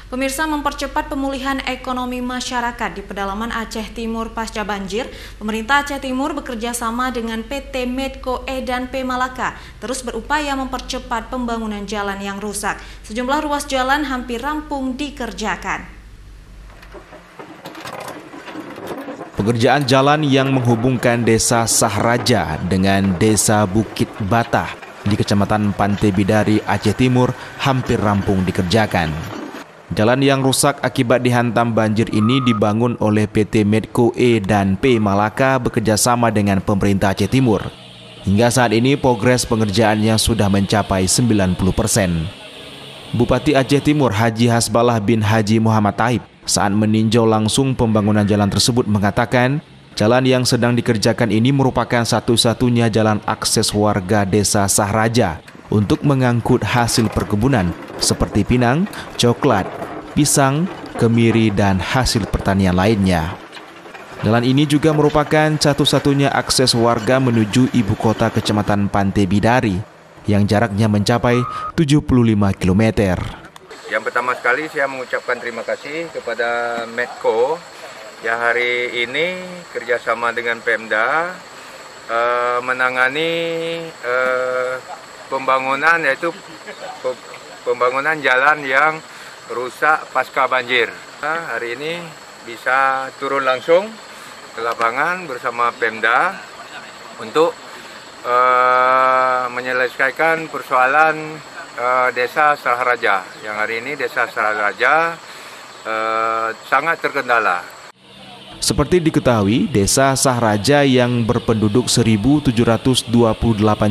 Pemirsa, mempercepat pemulihan ekonomi masyarakat di pedalaman Aceh Timur pasca banjir, pemerintah Aceh Timur bekerja sama dengan PT Medco E dan P Malaka terus berupaya mempercepat pembangunan jalan yang rusak. Sejumlah ruas jalan hampir rampung dikerjakan. Pengerjaan jalan yang menghubungkan Desa Sahraja dengan Desa Bukit Batah di Kecamatan Pantai Bidari, Aceh Timur hampir rampung dikerjakan. Jalan yang rusak akibat dihantam banjir ini dibangun oleh PT Medco E dan P Malaka bekerjasama dengan pemerintah Aceh Timur. Hingga saat ini progres pengerjaannya sudah mencapai 90%. Bupati Aceh Timur Haji Hasbalah bin Haji Muhammad Taib saat meninjau langsung pembangunan jalan tersebut mengatakan, jalan yang sedang dikerjakan ini merupakan satu-satunya jalan akses warga Desa Sahraja untuk mengangkut hasil perkebunan seperti pinang, coklat, pisang, kemiri, dan hasil pertanian lainnya. Jalan ini juga merupakan satu-satunya akses warga menuju ibu kota Kecamatan Pantai Bidari yang jaraknya mencapai 75 km. Yang pertama sekali saya mengucapkan terima kasih kepada Medco yang hari ini kerjasama dengan Pemda menangani pembangunan, yaitu pembangunan jalan yang rusak pasca banjir. Hari ini bisa turun langsung ke lapangan bersama Pemda untuk menyelesaikan persoalan Desa Sahraja. Yang hari ini Desa Sahraja sangat terkendala. Seperti diketahui, Desa Sahraja yang berpenduduk 1.728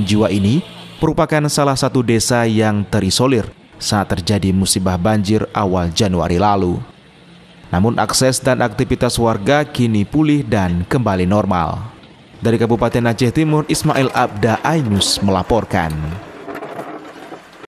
jiwa ini merupakan salah satu desa yang terisolir saat terjadi musibah banjir awal Januari lalu. Namun akses dan aktivitas warga kini pulih dan kembali normal. Dari Kabupaten Aceh Timur, Ismail Abda, iNews melaporkan.